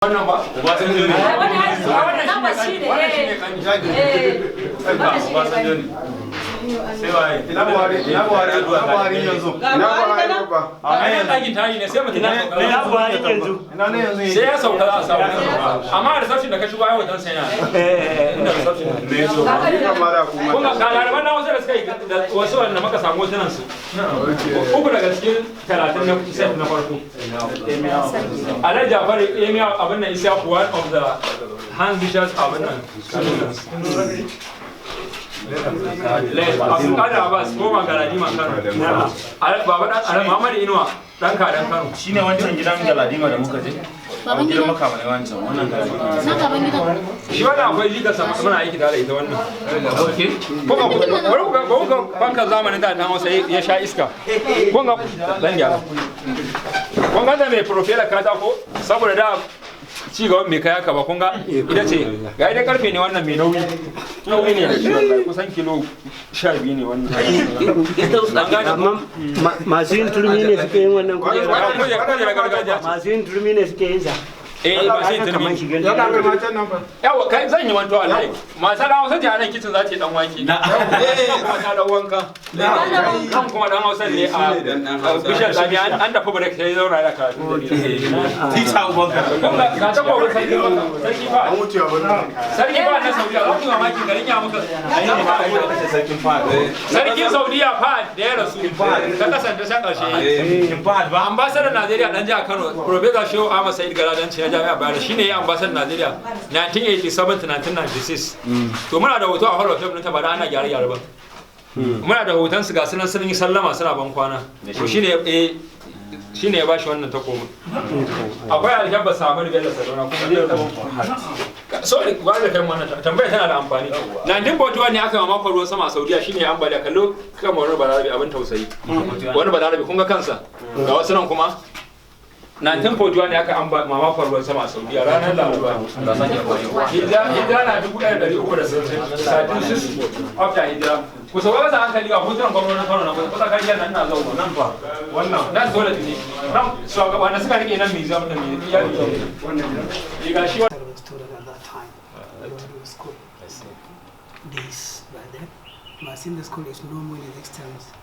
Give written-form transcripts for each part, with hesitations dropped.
Wannan ba? Obasanjo ne. Wannan shi ne. Obasanjo ne. Sai waye? Ina Buhari yanzu. Ina Buhari ba. A yan ɗakin tayi ne sai mutum ina Buhari yanzu. Ina ne yanzu. Sai ya sauka za a samu. Amma reception da ka shigo ai wajen sai na. Inda reception ne yazo. Kun ga laraban na wasu da suka yi wasu wanda muka samu wasu nan su. Uku daga cikin 30 na set na farko. Alhaji Jafar Emiya abin nan isa one of the hand bishops abin nan. Abdul Qadir Abbas ko Galadima Kano. Baba dan Muhammad Inuwa dan kadan Kano. Shine wancan gidan Galadima da muka je. Baban gidan maka mai wancan wannan Galadima. Na gaban gidan. Shi wannan akwai liga sama muna aiki da ita wannan. Okay. Ko ga banka zamanin da dan Hausa ya sha iska. Ko ga dan gyara. Kun ga da mai profela katako saboda da ci gaban mai kaya ka ba kun ga ita ce ga idan karfe ne wannan mai nauyi ne da shi wallahi kusan kilo 12 ne wannan Amma masu yin turmi ne suke yin wannan kujera gargajiya masu yin turmi ne suke yin sa. Ba sai turmi yawa kai zan yi wanto Allah mata da Hausa ta nan kitchen za ta yi dan wake kuma ta da wanka kan kuma dan Hausa ne a bishar sami an dafa break sai zauna da karatu Tita ubanka. ka ta ko sarki ba an wuce sarki ba na Saudiya za ku yi mamaki garin ya muka sarkin Saudiya fa da ya rasu ta kasance sa karshe ba ambassador Najeriya dan jihar Kano Professor Shehu Ahmad Said Galadanci na jami'a Bayero shine ya ambassador Najeriya 1987 to 1996 to muna da hoto a Hall of Fame ta ba da ana gyare-gyare ba muna da hoton su ga sunan sun yi sallama suna ban kwana to shine ya bashi wannan takoma akwai aljabba Samar Bello Sadona kuma zai tabo sorry ba da kai wannan tambaya tana da amfani 1941 ne aka yi mamakon ruwan sama a Saudiya shine ya ambaliya kallo kamar wani balarabi abin tausayi wani balarabi kun ga kansa ga wasu nan kuma 1941 ne aka mamakon ruwan sama a Saudiya ranar Laraba hijira na 1360 after hijira ku sauka sa hankali ga hotunan gwamnonin Kano na kusa kan yana ina zauna nan fa wannan nan dole ne nan shugaba na suka rike nan museum da mai iyali wannan ga shi student at that time going to school days by then but since the school is no more in existence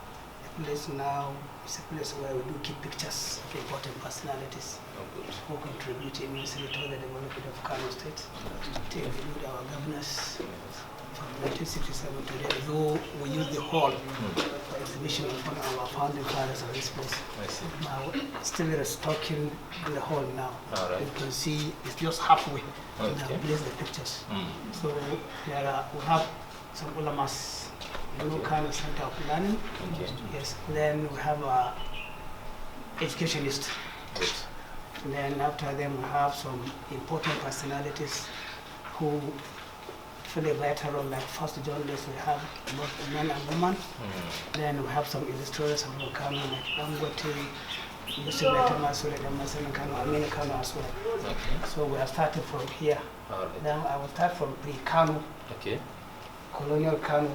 the place now is a place where we do keep pictures of important personalities who contribute immensely to the development of Kano State to include our governors from 1967 to today, though we use the hall for exhibition of our founding fathers of this place. Still restocking the hall now. Right. You can see it's just halfway. We have placed the pictures. So there we have some ulamas, Kano Center of Learning. Yes. Then we have a educationist. Yes. And then after them we have some important personalities who play a vital role, like first journalists we have both men and women. Then we have some illustrators from Kano like Dangote, Yusuf Letamasu, Kano, Amina Kano as well. So we are starting from here. Then I will start from pre-Kano, colonial Kano,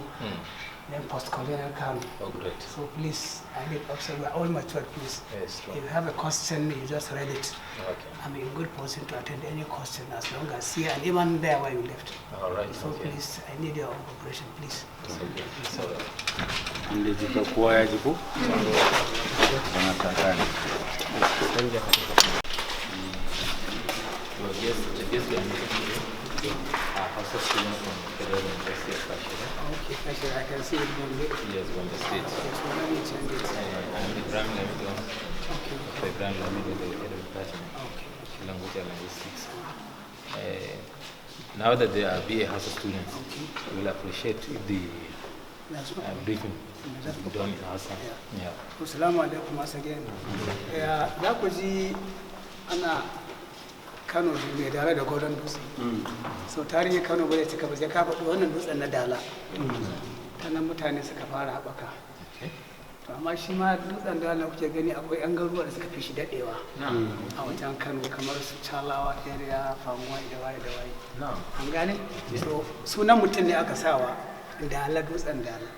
then post-colonial Kano. Oh, great. So please, I need observe, we are all matured, please. Yes, If you have a question, you just read it. Okay. I'm in good position to attend any question as long as here and even there where you left. All right. So please, I need your cooperation, please. Inda jika kowa ya ji ko? Ana tsaka ne. Okay, actually, I can see it from here. Yes, on the stage. Yes, well, let me change it. And the Ibrahim Lamido, Okay, the Ibrahim Lamido, the head of the department, okay. language and linguistics. Now that they are BA House students, we will appreciate if the That's what briefing is done in Hausa. Yeah. Assalamu alaikum once again. Za ku ji ana Kano mai dala da Gordon Dutse. So tarihin Kano bai cika ba sai ka faɗi wannan dutsen na dala. Ta nan mutane suka fara haɓaka. To amma shi ma dutsen dala kuke gani akwai 'yan garuruwa da suka fi shi daɗewa a wajen Kano kamar su Chalawa, area, Famuwa, da waye. An gane? So sunan mutum ne aka sawa dala dutsen dala.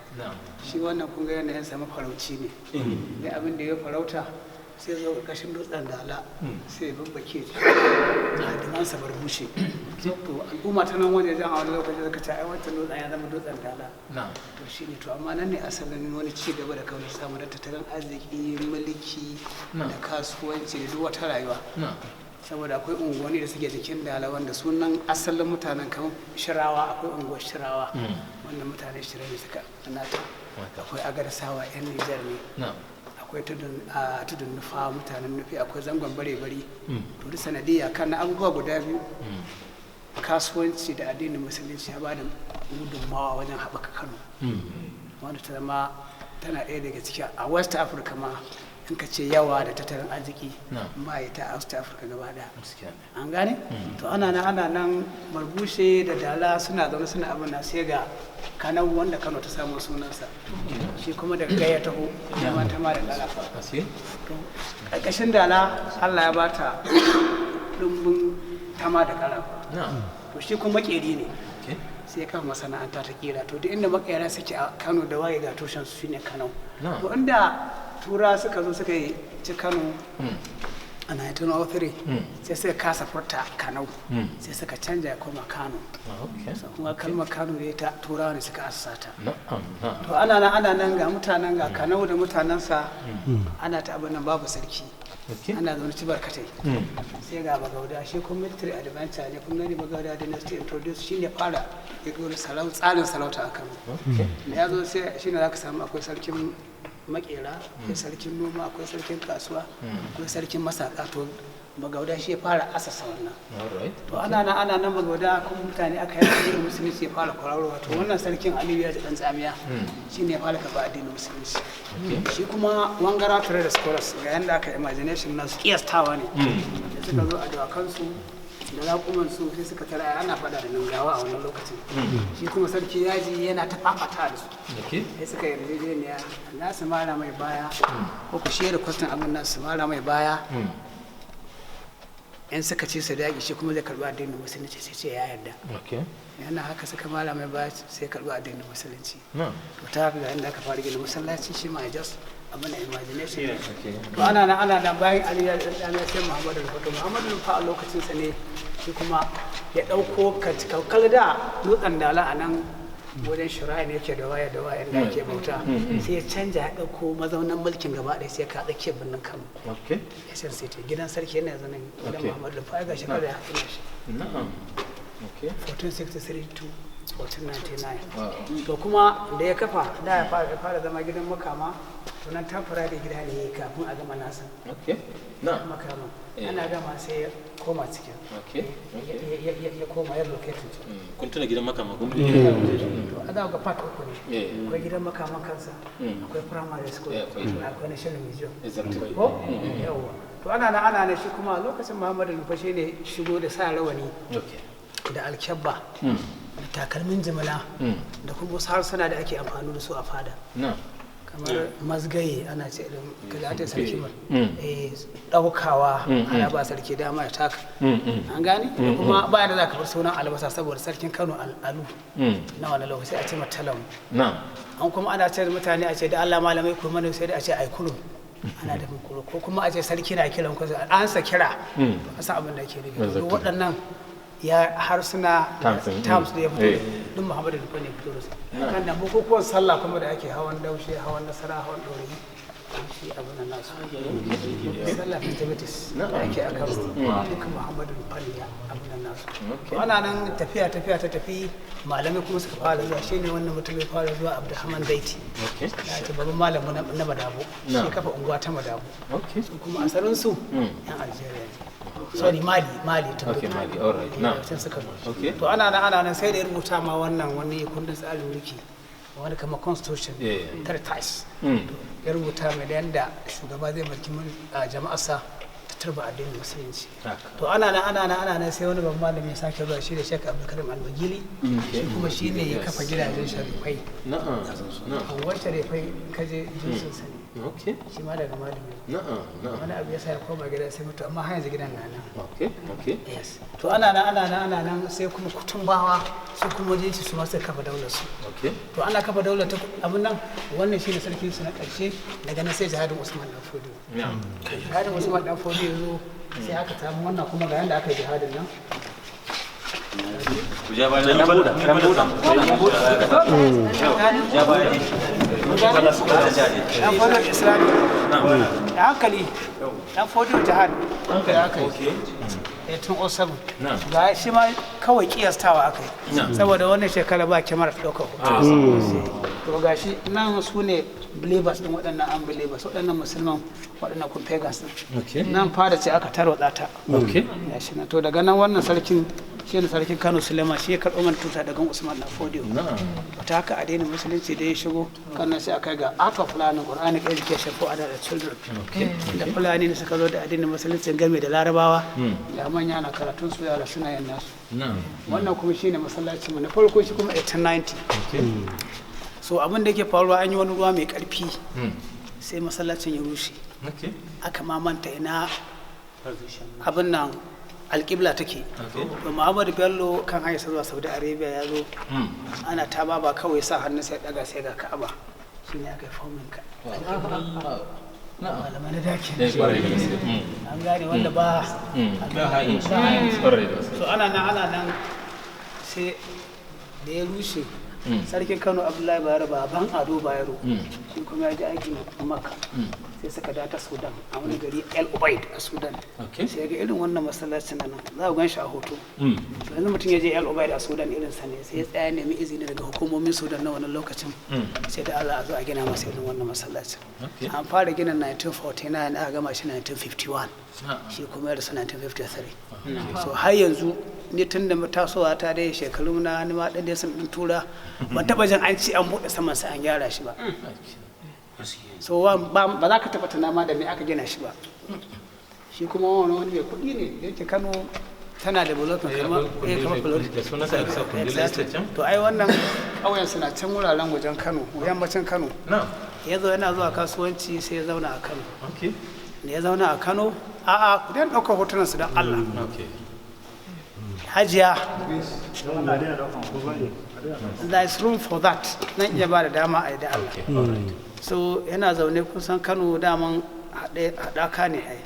Shi wannan kun ga yanayin sa mafarauci ne. Dai abin da ya farauta sai zo ƙarƙashin dutsen dala sai babbake hadimansa barbushe to al'umma ta nan waje jan a wani lokaci zaka ce ai wancan dutsen ya zama dutsen dala to shi ne to amma nan ne asalin wani ci gaba da kawai samu da tattalin arziki mulki da kasuwanci da duk wata rayuwa saboda akwai unguwanni da suke jikin dala wanda sunan asalin mutanen kamar shirawa akwai unguwar shirawa wanda mutane shirai ne suka nata akwai agarsawa yan Nijar ne akwai tudun nufa mutanen nufi akwai zangon bare-bare to da sanadiyya kan na abubuwa guda biyu kasuwanci da addinin musulunci ya bada gudunmawa wajen haɓaka Kano wanda ta zama tana ɗaya daga cikin a West Africa ma in ka ce yawa da tattalin arziki ba ya ta West Africa gaba da an gane to ana nan Marbushe da Dala suna zaune suna abin na sai ga Kano wanda Kano ta samu sunansa shi kuma daga gaya taho neman ta ma da Dala to ƙarƙashin Dala Allah ya bata ɗumbin tama da ƙarafa to shi kuma makeri ne sai ya kama masana'anta ta kera to duk inda makera suke a Kano da waye ga tushen su shine Kano to inda tura suka zo suka yi ci Kano a 1903 sai suka kasa furta Kano sai suka canja ya koma Kano kuma kalmar Kano ne ta turawa ne suka assata to ana nan ga mutanen ga Kano da mutanensa ana ta abin nan babu sarki ana zaune ci barkatai sai ga Bagauda shi kuma military adventure ne kuma ne Bagauda dynasty introduce shi ne fara ya dole tsarin sarauta a Kano da ya zo sai shi ne za ka samu akwai sarkin makera akwai sarkin noma akwai sarkin kasuwa akwai sarkin masaka to Bagauda shi ya fara asasa wannan to ana nan Bagauda kuma mutane aka yi addinin musulunci ya fara kwararowa to wannan sarkin Aliyu ya ji dan tsamiya shi ne ya fara kafa addinin musulunci shi kuma wangara tare da scholars ga yanda aka imagination na su kiyastawa ne da suka zo a dawakansu da raƙumansu sai suka tara ana fada da nangawa a wannan lokacin shi kuma sarki yaji yana ta fafata da su sai suka yarjejeniya na su mara mai baya ko ku share kwastin abin nan su mara mai baya in suka ce su dage shi kuma zai karɓi addinin musulunci sai ce ya yarda yana haka suka mara mai baya sai karɓi addinin musulunci to ta haka ga inda aka fara gina masallaci shi ma just abin da imagination to ana nan bayan Ali ya dan sai Muhammadu Rufa Muhammadu Rufa a lokacin sa ne shi kuma ya dauko kankal da dutsen Dala a nan wajen shirayi ne yake da waya da da ake bauta sai ya canja ya dauko mazaunan mulkin gaba ɗaya sai ka dake birnin Kano ya san sai gidan sarki yana zanen gidan Muhammadu Rufa ga shekara ya haɗu shi 1463 to 1499 to kuma da ya kafa da ya fara zama gidan makama to nan tamfara da gida ne kafin a gama nasa makama ana gama sai ya koma cikin ya koma ya located kun tuna gidan makama kun to a da ga part uku ne akwai gidan makaman kansa akwai primary school akwai national museum ko yawa to ana ne shi kuma lokacin Muhammadu Nufashi ne shigo da sa rawani da alkyabba da takalmin jimila da kuma wasu harsuna da ake amfani da su a fada kamar mazgaye ana ce irin kaza sarki daukawa ana ba sarki dama ya taka an gane da kuma bayan da za ka bar sunan albasa saboda sarkin Kano al'alu na wani lokaci a ce matalam an kuma ana ce mutane a ce da Allah malamai ko mana sai da a ce ai kulu ana da kulu ko kuma a ce sarki na kiran ku an sa kira a san abin da ke nufi waɗannan ya harsuna terms da ya fito duk Muhammadu Rufa ne fito da su kan da bukukuwan sallah kuma da ake hawan daushe hawan nasara hawan ɗori shi abin nan nasu sallah festivities da ake a kan duka Muhammadu Rufa ne abin nan nasu to ana nan tafiya ta tafi malamai kuma suka fara zuwa shi ne wannan mutum ya fara zuwa Abdulrahman Daiti da ake babban malamu na Madabo shi kafa unguwa ta Madabo su kuma asalin su yan Algeria ne sorry Mali alright na can suka to ana nan sai da ya rubuta ma wannan wani kundin tsarin mulki wani kamar constitution treatise ya rubuta mai da yanda shugaba zai mulki jama'arsa ta turba addinin musulunci to ana nan sai wani babban malami ya sake zuwa shi da Sheikh Abdulkarim Al-Bagili shi kuma shi ne ya kafa gidajen sharifai na'am wacce sharifai kaje jinsin sa ne Okay. shi ma daga Mali ne. Na'am. Wani abu ya sa ya koma gida sai mutu amma har yanzu gidan na nan. Okay. Yes. To ana nan sai kuma Kutumbawa su kuma je su ma sai kafa daular su. Okay. To ana kafa daular ta abin nan wannan shine sarkin su na ƙarshe daga nan sai jihadin Usman dan Fodio. Na'am. Jihadin Usman dan Fodio yazo sai aka samu wannan kuma ga yanda aka yi jihadin nan. Dan Fodio Islami. Da hankali dan Fodio jihad. Hankali aka yi. 1807 ga shi ma kawai kiyastawa aka yi saboda wannan shekara ba kyamar ɗaukar hoto to ga shi nan su ne believers ɗin waɗannan unbelievers waɗannan musulman waɗannan kun pagans ɗin nan fada ce aka tarwatsa ta ya shi na to daga nan wannan sarkin shi ne sarkin Kano Suleiman shi ya karɓo mana tuta daga Usman dan Fodio ta haka addinin musulunci da ya shigo kannan sai aka ga art of learning Quranic education for adult children da fulani ne suka zo da addinin musulunci game da larabawa da manya na karatun su yara suna yin nasu wannan kuma shine masallaci mu na farko shi kuma 1890 so abin da yake faruwa an yi wani ruwa mai karfi sai masallacin ya rushe aka mamanta ina abin nan alƙibla take to Muhammadu Bello kan hanyar zuwa Saudi Arabia ya zo ana ta ba kawai sa hannu sai daga sai ga Ka'aba shi ne aka yi fomin ka malamai na daki an gane wanda ba so ana nan sai da ya rushe sarkin Kano Abdullahi Bayero baban Ado Bayero shi kuma ya ji aikin Makka sai suka data Sudan a wani gari El Ubaid a Sudan sai ga irin wannan masallacin nan za ku gan shi a hoto yanzu mutum ya je El Ubaid a Sudan irin sa ne sai ya tsaya nemi izini daga hukumomin Sudan na wannan lokacin sai da Allah a zo a gina masa irin wannan masallacin an fara gina 1949 aka gama shi 1951 shi kuma ya rasu 1953 so har yanzu ni tun da tasowa ta dai shekaru na ni ma dan dai sun tura ban taba jin an ci an bude saman sai an gyara shi ba so ba za ka taba tana ma da me aka gina shi ba shi kuma wani mai kuɗi ne da yake Kano tana da development kamar to ai wannan ƙauyen suna can wuraren wajen Kano yammacin Kano ya zo yana zuwa kasuwanci sai ya zauna a Kano da ya zauna a Kano a'a ku dai ɗaukar hotunan su don Allah Hajiya there is room for that nan iya ba da dama a yi da Allah so yana zaune kusan Kano daman haɗaka ne ai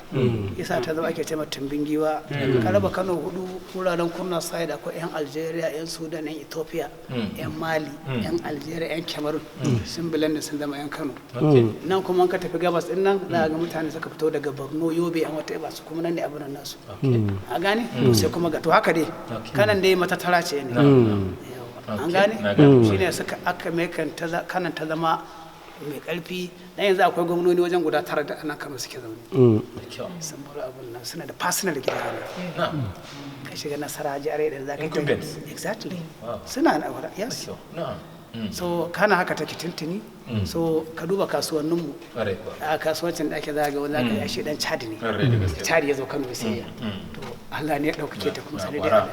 isa ta zama ake cewa tumbin giwa ka raba Kano 4 wuraren kunna sai da akwai yan Algeria yan Sudan yan Ethiopia yan Mali yan Algeria yan Cameroon sun bilanda sun zama yan Kano nan kuma ka tafi gabas din nan za ga mutane suka fito daga Borno Yobe an wata ba su kuma nan ne abin nan nasu a gane to sai kuma ga to haka dai kanan dai matatara ce ne an gane shine suka aka mai kanan ta zama mai karfi dan yanzu akwai gwamnoni wajen guda 9 da anan Kano suke zaune sun bar abun nan suna da personal gida ne ka shiga Nasara jare da zaka kai exactly suna na yes so kana haka take tuntuni so ka duba kasuwannin mu a kasuwancin da ake zaga wanda ka yashi dan Chad ne Chad ya zo Kano sai to Allah ne ya daukake ta kuma sai da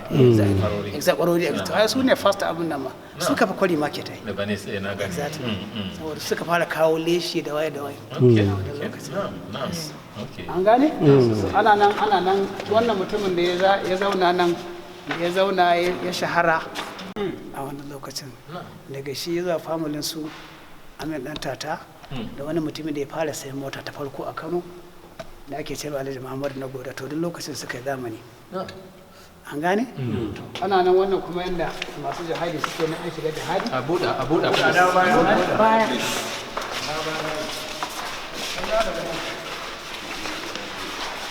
exactly to ai su ne first abun nan ma suka fa kwari market ai da bane sai na gani exactly saboda suka fara kawo leshi da waye an gane ana nan wannan mutumin da ya zauna ya shahara a wannan lokacin daga shi zuwa familin su Amin dan Tata da wani mutumin da ya fara sayan mota ta farko a Kano da ake cewa Alhaji Muhammad na Goda to duk lokacin suka yi zamani an gane ana nan wannan kuma yanda masu jihadi suke nan an shiga jihadi a buɗa baya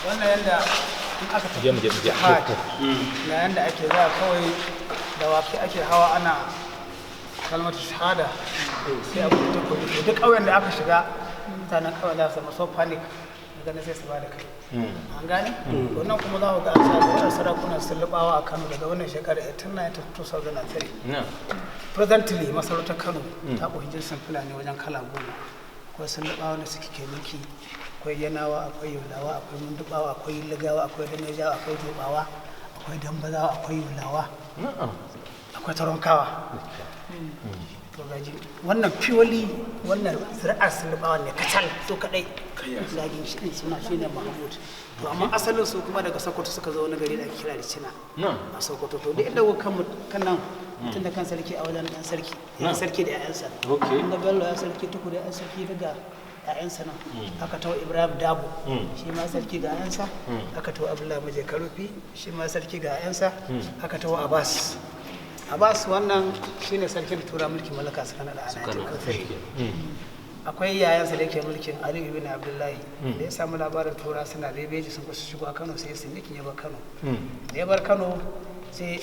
wannan yanda in aka tafi jihad na yanda ake za kawai da wafi ake hawa ana kalmar shahada sai abu da takobi duk ƙauyen da aka shiga mutanen ƙauyen za su zama so panic daga sai su ba da kai an gane wannan kuma za ku ga an sa wannan sarakunan sun lubawa a Kano daga wannan shekara 2003 presently masarautar Kano ta ƙunshi jinsin Fulani wajen kala 10 akwai sun lubawa da suke mulki akwai Yanawa akwai Yulawa akwai Mundubawa akwai Ligawa akwai Danejawa akwai Jobawa akwai Dambazawa akwai Yulawa akwai Taronkawa to gaji wannan purely wannan zuri'ar sulbawa ne kacal so kadai zagin shi suna shi ne Mahmud to amma asalin su kuma daga Sokoto suka zo wani gari da ake kira da Cina a Sokoto to duk inda kan nan tun da kan sarki a wajen dan sarki sarki da 'ya'yansa inda Bello ya sarki tuku da 'yan sarki daga 'ya'yansa nan aka tawo Ibrahim Dabo shi ma sarki ga 'ya'yansa aka tawo Abdullahi Maje Karufi shi ma sarki ga 'ya'yansa aka tawo Abbas wannan shine sarkin tura mulkin mallaka suka nada a 1903 akwai yayansa da yake mulkin Ali ibn Abdullahi da ya samu labarin tura suna bebeji sun kusa shigo a Kano sai sun ya bar Kano da ya bar Kano sai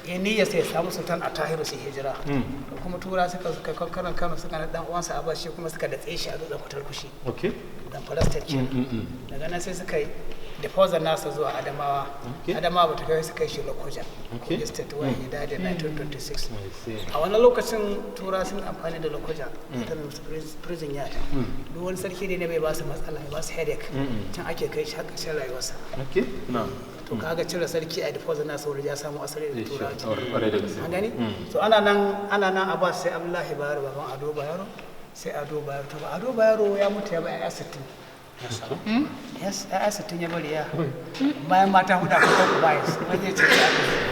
ya niyya sai ya samu sultan a Tahiru sai hijira to kuma tura suka kankanan Kano suka na dan uwansa Abbas shi kuma suka datse shi a dutsen Kutar Kushi dan Falastin kenan daga nan sai suka yi deposit nasa zuwa Adamawa Adamawa ba ta kai suka yi shi Lokoja Kogi State where he died in 1926 a wannan lokacin tura sun amfani da Lokoja ta prison yard duk wani sarki ne bai ba su matsala ba su headache can ake kai shi haka shan rayuwarsa to kaga cire sarki a deposit nasa wuri ya samu asali da tura an gani to ana nan Abbas sai Abdullahi Bayero baban Ado Bayero sai Ado Bayero to Ado Bayero ya mutu ya bai a 60 yes a 60 ya bari ya bayan mata huda ko ta bayas wanda ce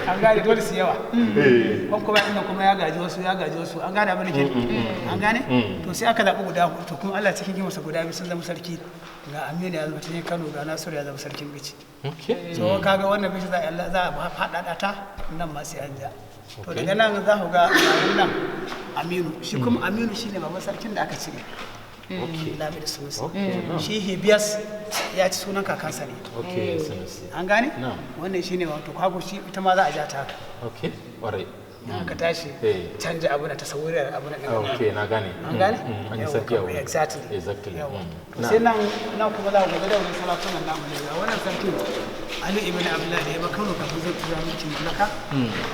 an gane dole su yawa kuma inda kuma ya gaji wasu an gane abin da ke an gane to sai aka zaɓi guda to kuma Allah cikin kimarsa guda biyu sun zama sarki ga Aminu ya zama cikin Kano ga Nasiru ya zama sarkin Bichi so kaga wannan Bichi za a faɗaɗa ta nan ma sai an ja to daga nan za ku ga nan Aminu shi kuma Aminu shine babban sarkin da aka cire Lami da Sunusi shi Hibiyas ya ci sunan kakansa ne an gane wannan shine wato kwago shi ita ma za a ja ta haka aka tashi canja abu na tasawirar abu na na gane an gane an yi sarki abu exactly sai nan kuma za ku ga da wani salatunan namu ne ga wannan sarki Ali ibn Abdullah da ya ba Kano kafin zai tura mulkin mallaka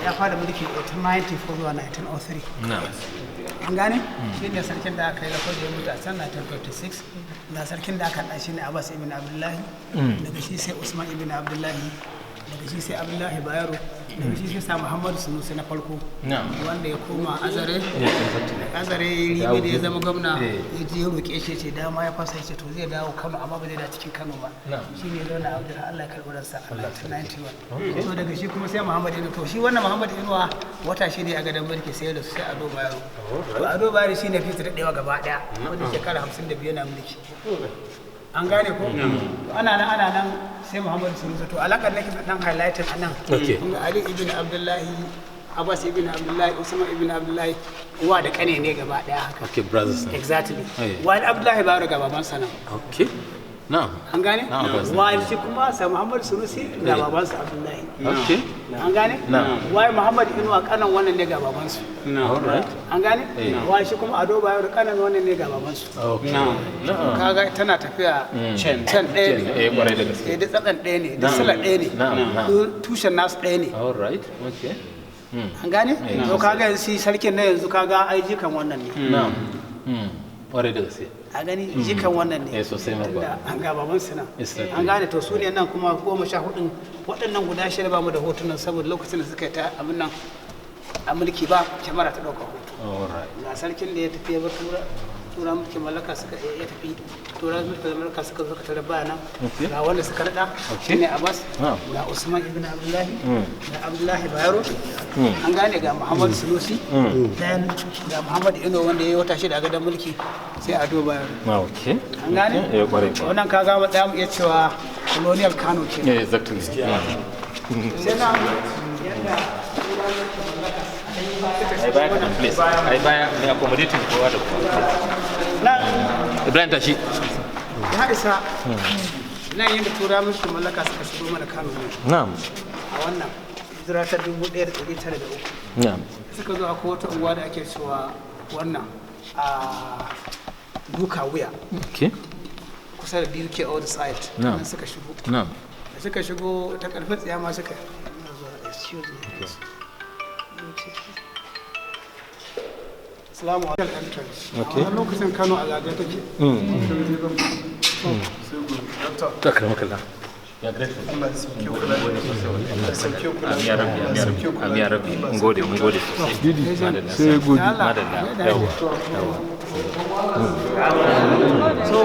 ya fara mulki 1894 zuwa 1903 an gane shi ne sarkin da aka yi da kwanci ya mutu a can 1956 da sarkin da aka ɗan shi ne Abbas ibn Abdullahi daga shi sai Usman ibn Abdullahi daga shi sai Abdullahi Bayero daga shi sai sa Muhammadu Sunusi na farko wanda ya koma Azare Ribe da ya zama gwamna ya je ya roƙe shi ce dama ya fasa ce to zai dawo Kano amma ba zai da cikin Kano ba shi ne zauna a wajen Allah ya karɓi ransa a 1991 so daga shi kuma sai Muhammad Inuwa to shi wannan Muhammad Inuwa wata shi ne a gadon mulki sai da su sai Ado Bayero to Ado Bayero shi ne fita daɗewa gaba ɗaya wanda shekara 52 na mulki an gane ko ana nan sai Muhammadu Sunusi to alakar nake dan highlighted anan kun ga Ali ibn Abdullahi Abbas ibn Abdullahi Usman ibn Abdullahi uwa da kane ne gaba daya haka brothers exactly wani Abdullahi ba daga baban sa nan na'am an gane wani shi kuma sai Muhammadu Sunusi da baban sa Abdullahi an gane wai Muhammad Inuwa kanan wannan ne ga baban su an gane wai shi kuma Ado Bayero kanan wannan ne ga baban su kaga tana tafiya can ɗaya ne kwarai da gaske da tsakan ɗaya ne da sala ɗaya ne tushen nasu ɗaya ne an gane to kaga shi sarkin na yanzu kaga ai jikan wannan ne na'am kwarai da gaske a gani jikan wannan ne sosai ma ba an ga baban su nan an gane to su ne nan kuma 14 waɗannan guda shida ba mu da hotunan saboda lokacin da suka yi ta abin nan a mulki ba kyamara ta ɗauka hoto ga sarkin da ya tafi ya bar tura mulkin mallaka suka ya tafi tura mulkin mallaka suka zo ka tare baya nan ga wanda suka rada shine Abbas ga Usman ibn Abdullahi ga Abdullahi Bayero an gane ga Muhammad Sunusi dan ga Muhammad Ino wanda ya yi wata shida a gadon mulki sai Ado Bayero an gane wannan kaga da mu iya cewa colonial Kano ke exactly sai na yanda ai baya kan place ai baya ne accommodating kowa da kowa na Ibrahim tashi ya isa nan yanda tura mulkin mallaka suka shigo mana Kano ne na'am a wannan hijira ta 1903 na'am suka zo akwai wata unguwa da ake cewa wannan a duka wuya kusa da BUK all the side nan suka shigo na'am da suka shigo ta karfin tsiya ma suka Assalamu alaikum entrance. A lokacin Kano a zagaye take. ta karama kalla Ya grateful. Allah ya sauke ku lafiya. Allah ya sauke ku Amin ya rabbi, amin ya rabbi, amin ya rabbi. Mun gode sosai. Madalla. Sai gode. Madalla. Yawa. So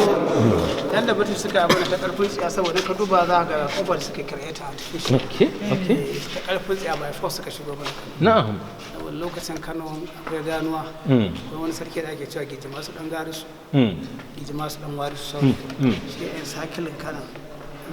yan da British suka abin da karfin tsiya saboda ka duba za ga kofar suka create artificial. Okay. Da karfin tsiya by force suka shigo mana. Na'am. Wani lokacin Kano akwai ganuwa. Akwai wani sarki da ake cewa Giji masu dan garisu. Giji masu dan warisu. Shi yan sakilin Kano.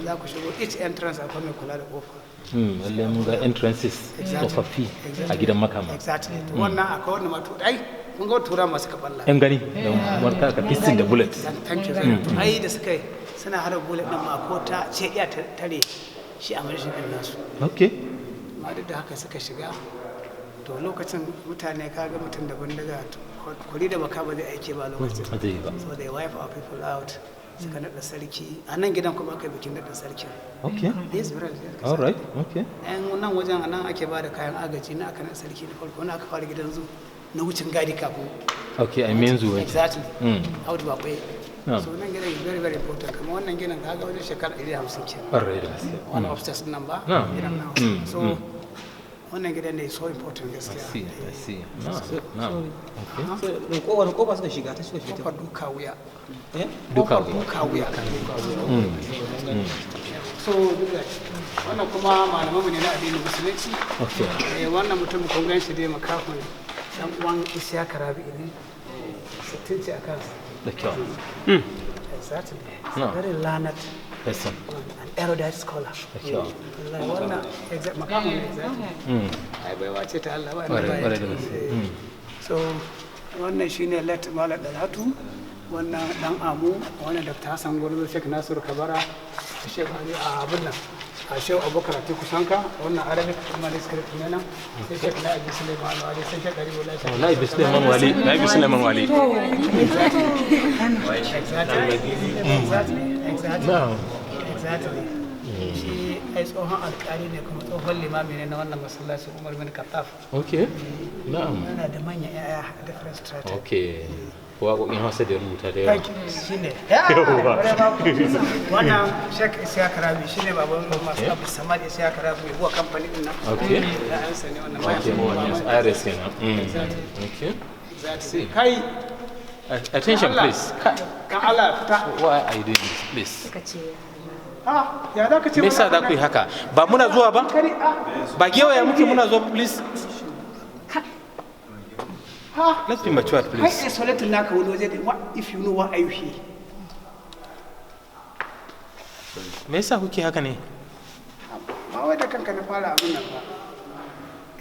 Za ku shigo each entrance akwai mai kula da kofa. Lallai mun ga entrances tsofaffi a gidan makama. Exactly. Wannan akwai wannan mato dai mun ga tura masu kaballa. Yan gani da warka ka piston da bullet. Thank you very much. Ai da suka yi suna hada bullet din ma ko ta ce iya tare shi a marshin din nasu. Okay. Ma duk da haka suka shiga to lokacin mutane kaga mutum da bindiga kuri da baka ba zai aike ba lokacin. So they wipe our people out. Suka naɗa sarki a nan gidan kuma aka bikin naɗa sarki. Okay. Yes, very all right. Okay. Ɗan nan wajen a nan ake ba da kayan agaji na aka naɗa sarki na farko na aka fara gidan zu na wucin gadi kafin. Okay, I mean zuwa. Exactly. Out ba kwai. So nan gidan is very very important kamar wannan gidan kaga wajen shekara 150 kenan. Alright. Wannan upstairs nan ba. Gidan nan. So wannan gidan ne so important gaskiya. I see. No. Okay. Kowane kofa suka shiga ta shiga Kofar duka wuya. Duka wuya. So wannan kuma malamanmu ne na addinin musulunci. Okay. Wannan mutum kun gan shi dai makafin dan uwan Isiyaka Rabi'u ne. Sittinci a kansa. Da kyau. Exactly. No. Very learned. Person. An erudite scholar. Da kyau. Wannan makafin ne exactly. Ai baiwa ce ta Allah ba da So wannan shine Let Malam Dalatu. Wannan dan Amu, wannan Dr. Hassan Gwarzo, Sheikh Nasiru Kabara, Sheikh Ali a abin nan. A Sheikh Abubakar Atiku Sanka, wannan Arabic Islamic script ne nan. Sai Sheikh Na'ibi Suleiman Wali, sai Sheikh Garibu Lai. Na'ibi Suleiman Wali, Na'ibi Suleiman Wali. Exactly. Shi ai tsohon alƙali ne kuma tsohon limami ne na wannan masallacin Umar bin Khattab. Okay. Na'am. Yana da manyan 'ya'ya a different strata. Okay. Waƙoƙin Hausa da rubuta da yawa. Shi ne. Wannan Sheikh Isiyaka Rabi shi ne baban masu abu Samad Isiyaka Rabi mai buwa kamfani din nan. Okay. Da an sani wannan Okay, yes, Iris kenan. Okay. Exactly. Kai. Attention, please. Kan Allah fita. Why are you doing this, please? Ya za ka ce me yasa za ku yi haka? Ba muna zuwa ba? Ba gewaya muke muna zuwa, please? Let's be matured, please. Kai isolated naka wani waje da if you know what are you here? Me yasa kuke haka ne? Ba wai da kanka na fara abin nan ba.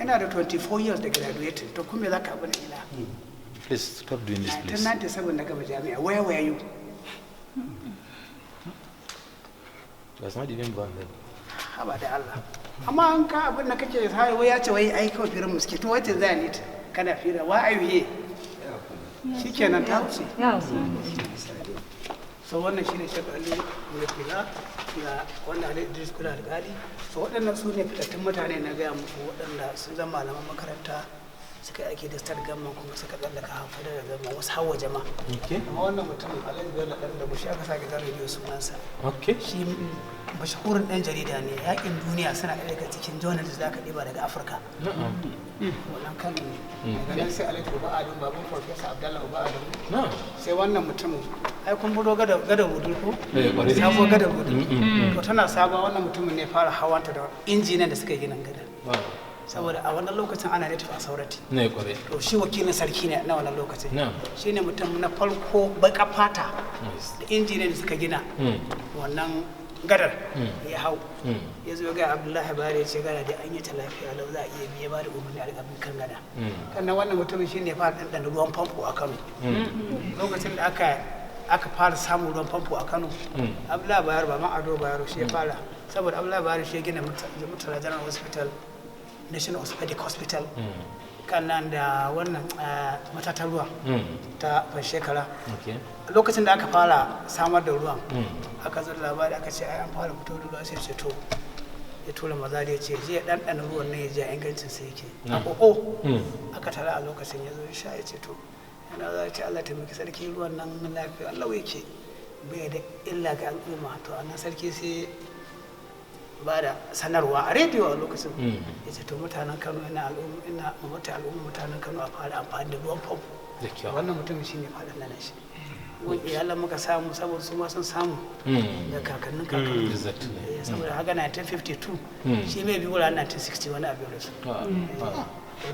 Ina da 24 years da graduating to kuma za ka abin ila. Please stop doing this, please. 1997 na gaba jami'a. Where were you? That's not even born then. Haba da Allah. Amma an ka abin da kake sai wai ya ce wai ai kawai firin muske to wace zai ne kana fira wa ayu ye. Shikenan ta wuce. So wannan shine Sheikh Ali mai fila da wannan Ali Idris Kula da Gali. So waɗannan su ne fitattun mutane na gaya muku waɗanda sun zama malaman makaranta suka aiki da star gamman kuma suka tsallaka hafa da gamman wasu hawa jama. Amma wannan mutum Alhaji Bello ɗan da mushi aka sake zan rediyo sunansa. Shi mashahurin ɗan jarida ne yakin duniya suna ɗaya daga cikin journalist da aka ɗiba daga Afirka. Wannan Kano ne. Daga nan sai Alhaji Uba Adam baban Farfesa Abdallah Uba Adam. Sai wannan mutum ai kun budo gada wudul ko? Sabo gada wudul. To tana saba wannan mutumin ne fara hawanta da injinan da suka yi ginin gada. Saboda a wannan lokacin ana native authority. Ne kware. To shi wakilin sarki ne na wannan lokacin. Shi ne mutum na farko baka fata da injiniyan da suka gina wannan gadar ya hau. Ya zo ga Abdullahi Bari ya ce gada da an yi ta lafiya lau za a iya biye ba da umarni a rigabin kan gada. Kannan wannan mutumin shi ne fara ɗanɗana ruwan famfo a Kano. Lokacin da aka fara samun ruwan famfo a Kano, Abdullahi Bayero ba ma Ado Bayero shi ya fara. Saboda Abdullahi Bayero shi ya gina Murtala General Hospital, National Orthopedic Hospital, kanan da wannan matatar ruwa ta shekara. Lokacin da aka fara samar da ruwan, aka zo labari aka ce ai an fara fito da ruwa sai ce to ya tura maza da ya ce je ya ɗanɗana ruwan nan ya ji ingancin sa yake. A ƙoƙo aka tara a lokacin ya zo ya sha ya ce to yana za ce Allah taimaki sarki ruwan nan lafiya Allah yake bai da illa ga al'umma to annan sarki sai ba da sanarwa a rediyo a lokacin ya ce to mutanen Kano ina umarta al'umma mutanen Kano a fara amfani da ruwan famfo wannan mutumin shine faɗin nan shi wani iyalan muka samu saboda su ma sun samu da kakannin saboda haka 1952 shi mai biyu ran 1960 wani abu da su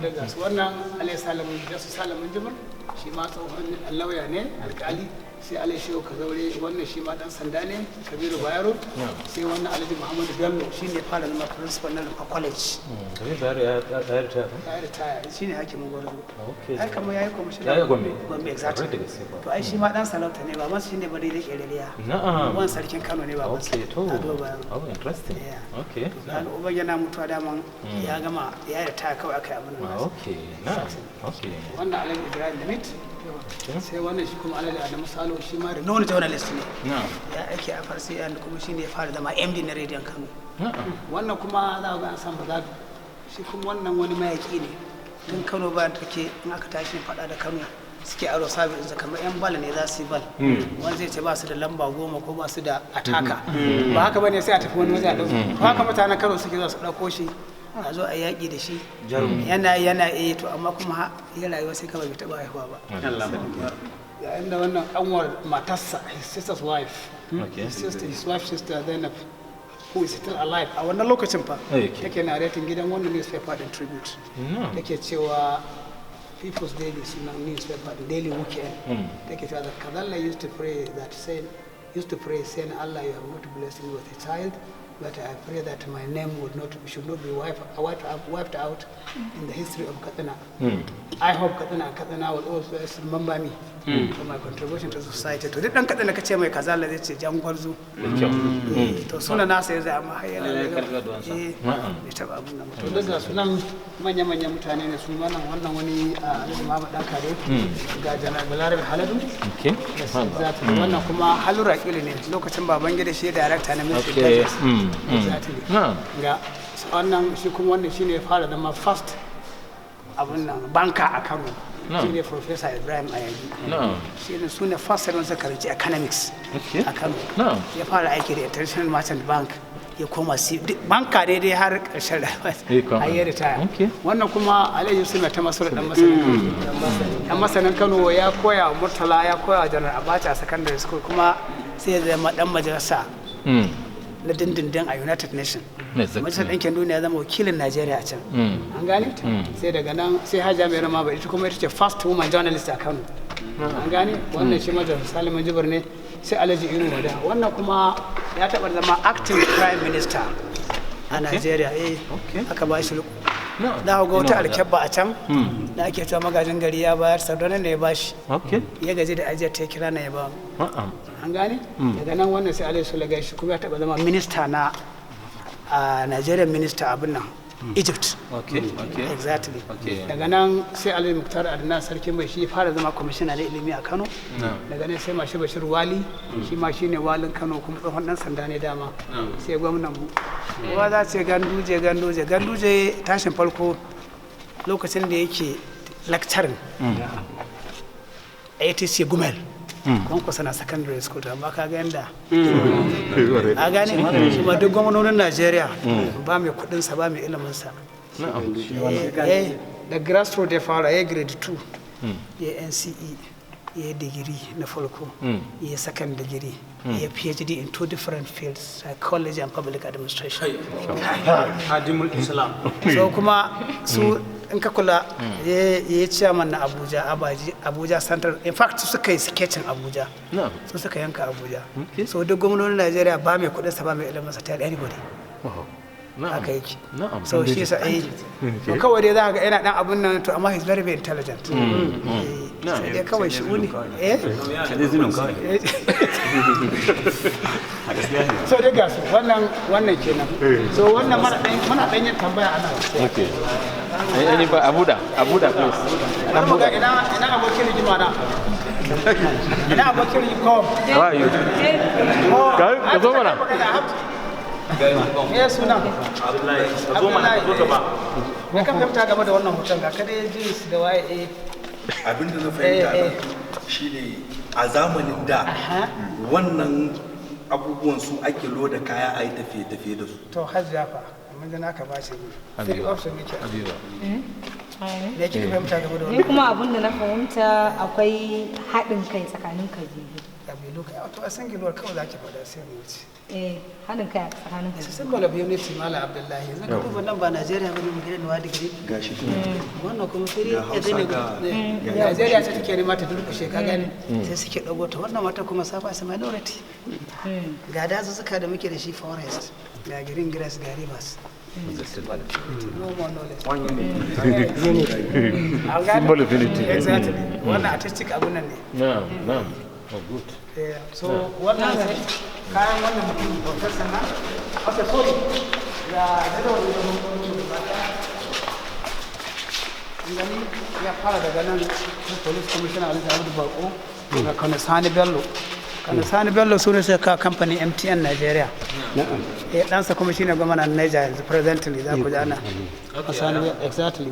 daga su wannan Alayhi Salamun Jibir shi ma tsohon lauya ne alkali sai Alayhi Shehu Kazaure wannan shi ma dan sanda ne Kabiru Bayero sai wannan Alhaji Muhammadu Bello shi ne fara zama principal na Lufa College Kabiru Bayero ya ritaya shi ne hakimin gwarzo ai kamar ya yi kwamishina ya Gombe exactly to ai shi ma dan sarauta ne baban shi ne bari da kereliya wani sarkin Kano ne baban sa Ado Bayero interesting okay dan uban yana mutuwa daman ya gama ya ritaya kawai aka yi abin nan wannan Alhaji Ibrahim Limit sai wannan shi kuma Alhaji Adamu Salo shi ma renowned journalist ne ya aiki a farsi and kuma shi ne ya fara zama MD na rediyon Kano wannan kuma za ga an san Bazadu shi kuma wannan wani mayaki ne tun Kano bayan take in aka tashi faɗa da Kano suke aro sabis kamar yan bal ne za su yi bal wani zai ce ba su da lamba 10 ko ba su da ataka ba haka bane sai a tafi wani waje a ɗauko haka mutanen Kano suke za su ɗauko shi a zo a yaƙi da shi yana to amma kuma ya rayuwa sai kawai bai taɓa haihuwa ba yayin da wannan ƙanwar matarsa his sister's wife his wife's sister Zainab who is still alive a wannan lokacin fa take narrating gidan wannan newspaper din Tribute take cewa People's Daily sunan newspaper the Daily Weekend take cewa that Kadalla used to pray saying Allah you have not blessed me with a child but I pray that my name should not be wiped out in the history of Katsina. I hope Katsina will also remember me for my contribution to society. To duk dan Katsina kace mai kaza Allah zai ce jan gwarzo. To sunan nasa ya zama har yana ne taba abun nan. To daga sunan manya-manyan mutane ne su wannan wani Alhaji Muhammad Dan Kare ga Janar Balarabe Haladu. Wannan kuma Halura Kili ne lokacin Babangida shi director na Ministry ga wannan shi kuma wannan shine ya fara zama first abun nan banka a Kano shine Professor Ibrahim Ayagi shine sune first wanda suka karanci economics a Kano ya fara aiki da International Merchant Bank ya koma banka daidai har ƙarshen rayuwa a yi ritaya wannan kuma Alayhi Yusuf ta Masar dan masanin Kano ya koya wa Murtala ya koya wa Janar Abacha a secondary school kuma sai ya zama dan majalisa na dindindin a United Nations. Majalisar Ɗinkin Duniya zama wakilin Najeriya a can. An gane? Sai daga nan sai Hajiya Mai Rama ita kuma ita ce first woman journalist a Kano. An gane? Wannan shi Majalisar Salamun Jibir ne sai Alhaji Inu Wada. Wannan kuma ya taɓa zama acting prime minister a Najeriya. Aka ba shi da ga wata alkyabba a can da ake cewa magajin gari ya bayar Sardauna ne ya bashi ya gaji da ajiyar ta kira na ya ba an gane daga nan wannan sai Alayhi Sulagai shi kuma ya taba zama minista na Nigerian minister abin nan Egypt exactly daga nan sai Alayhi Muktar Adnan sarkin mai shi fara zama kwamishina na ilimi a Kano daga nan sai Mashi Bashir Wali shi ma shine walin Kano kuma tsohon dan sanda ne dama sai gwamnan mu kowa za ce ganduje tashin farko lokacin da yake lecturing ATC Gumel kun kusa na secondary school amma ka ga yanda a gane shi ma duk gwamnonin Najeriya ba mai kudin sa ba mai ilimin sa da grassroots ya fara ya grade 2 ya NCE ya digiri na farko ya second degree ya PhD in 2 different fields psychology and public administration Hadimul Islam so kuma su in ka kula ya chairman na Abuja Central in fact su suka yi sketching Abuja su suka yanka Abuja so duk gwamnonin Najeriya ba mai kudin sa ba mai ilimin sa tell anybody haka yake so shi yasa to kawai dai za ka ga yana dan abun nan to amma he's very very intelligent sai dai kawai shi uni so dai gasu wannan kenan so wannan muna dan yin tambaya ana okay any ba abuda please ina abokin rigima na ina abokin rigima how are you ka zo mana ya suna Abdullahi me ka fahimta game da wannan hoton ga kada jeans da waye abinda na fahimta shine a zamanin da wannan abubuwan su ake loda kaya a yi tafiye-tafiye da su. To hajjiya fa mun ji naka ba shi sai option ne ke da kike fahimta game da wannan. Ni kuma abin da na fahimta akwai haɗin kai tsakanin kabilu. Kabilu kai to a san giluwar kawai zaki faɗa sai mu wuce. Haɗin kai a tsakanin kabilu. Symbol of unity Malam Abdullahi. Yanzu ka duba nan ba Najeriya bane mu gidan Nuwa digiri. Gashi Wannan kuma sai Najeriya ce take nema ta durkushe ka gane sai suke dago ta wannan mata kuma safa su minority. Ga dazuzzuka da muke da shi forest ga green grass ga rivers. No more knowledge. Symbol of unity. Exactly. Wannan artistic abun nan ne. No. Oh, good. So wannan sai kayan wannan mutum bautar sana. Okay, sorry. Ga jadawalin da mun kawo ba ta. Ingani ya fara daga nan police commissioner Alhaji Ahmadu Bako ga Kano Sani Bello. Kano Sani Bello sune sai ka kamfanin MTN Nigeria. Ɗansa kuma shine gwamnan Niger yanzu presently za ku ji ana. Sani Bello exactly.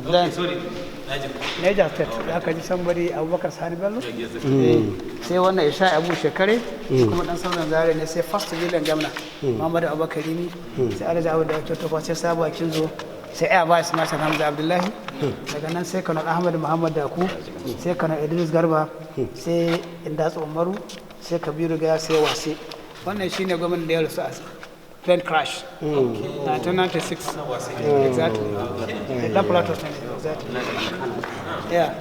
Niger State za ka ji somebody Abubakar Sani Bello. Sai wannan Isha Abu Shekare kuma dan sauran zare ne sai first civilian gwamna Muhammadu Abubakar Rimi sai Alhaji Abu da Kyoto sai Sabuwa Kinzo sai ya ba su masa Hamza Abdullahi daga nan sai Kano Ahmad Muhammad Daku sai Kano Idris Garba sai Indatsu Umaru sai Kabiru Gaya sai Wase wannan shine gwamnatin da ya rasu a plane crash 1996 exactly da plateau exactly yeah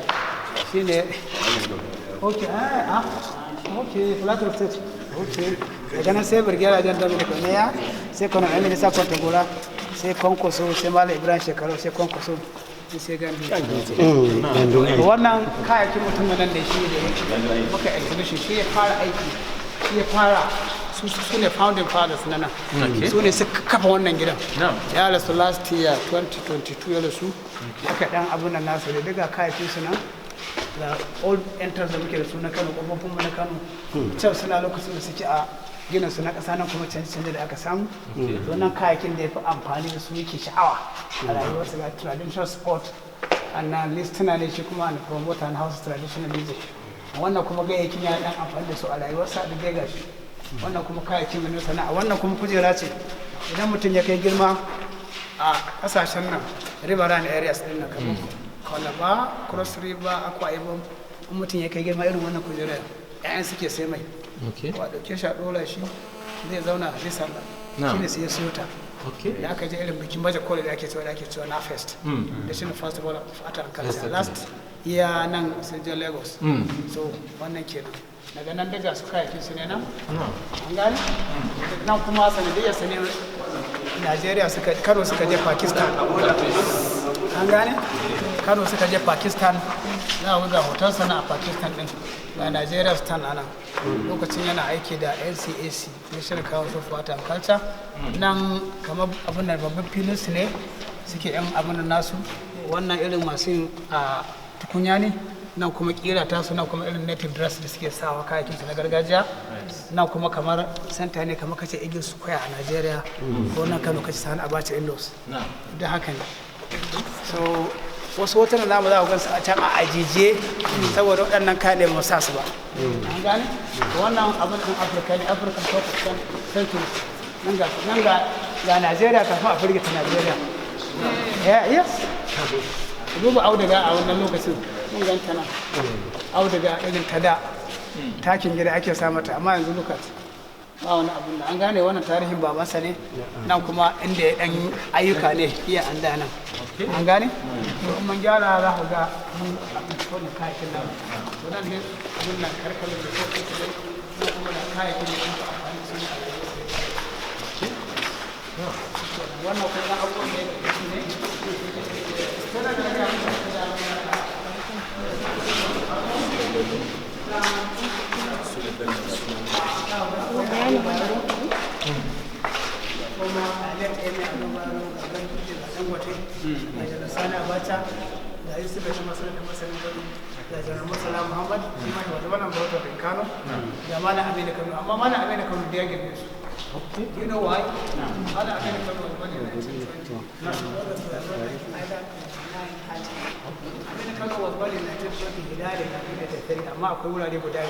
shine okay plateau state okay daga nan sai Brigadier General da Kano sai Kano Aminu Sakon Tagora sai Konkoso sai Malam Ibrahim Shekaru sai Konkoso sai Gandu wannan kayakin mutumin nan da shi da muka exhibition shi ya fara aiki shi ya fara su ne founding fathers na nan su ne suka kafa wannan gidan ya rasu last year 2022 ya rasu aka dan abun nan nasu da daga kayakin su nan da old entrance da muke da su na Kano kofofin mu na Kano can suna lokacin da suke a ginin su na ƙasa nan kuma canje da aka samu wannan kayakin da ya fi amfani da su yake sha'awa a rayuwarsa ga traditional sport and listener ne shi kuma and promoter and house traditional music wannan kuma gayyakin ya dan amfani da su a rayuwarsa da gaya shi wannan kuma kayakin mai sana'a wannan kuma kujera ce idan mutum ya kai girma a kasashen nan riverine areas din nan kamar Calabar, Cross River, Akwa Ibom in mutum ya kai girma irin wannan kujera ƴaƴan suke sai mai wa dauke shi a dora shi zai zauna a bisa shi ne sai ya siyo ta da aka je irin bikin baje koli da ake cewa na fest da shi ne festival of art and culture last year nan sai je Lagos so wannan kenan daga nan daga su kayakin su ne nan an gane nan kuma sanadiyar su ne Najeriya Kano suka je Pakistan an gane Kano suka je Pakistan za a ga hoton sana a Pakistan din ga Najeriya stand a nan lokacin yana aiki da NCAC National Council for Art and Culture nan kamar abin da babban filin su ne suke yan abin nasu wannan irin masu a tukunya ne nan kuma kira ta su nan kuma irin native dress da suke sawa kayakin su na gargajiya nan kuma kamar santa ne kamar kace Eagle Square a Najeriya ko nan Kano kace Sani Abacha Indos da haka ne so wasu hotunan namu za ku gansu a can a ajiye saboda waɗannan kayan da ba sa su ba an gane wannan abin ɗin Afirka ne African Top Century nan ga Najeriya kafin a firgita Najeriya yes duba auduga a wannan lokacin mun ganta nan auduga irin ta da takin gida ake sa mata amma yanzu lokaci ba wani abun da an gane wannan tarihin babansa ne nan kuma inda ya dan ayyuka ne iya an da nan an gane to mun gyara za ku ga mun wannan kayakin nan to nan ne abun nan karkalin da ko kuma da kuma da kayakin da aka amfani da su wannan kuma abubuwan da yake ne sai da ga Sani Abacha da Yusuf da Masar da Masarin Kano da Janar Masala Muhammad shi ma wata wannan bautar da Kano da Malam Aminu Kano amma Malam Aminu Kano da ya girme su you know why Malam Aminu Kano wani ne Aminu Kano was born in 1920 Hidayah da 1933 amma akwai wurare guda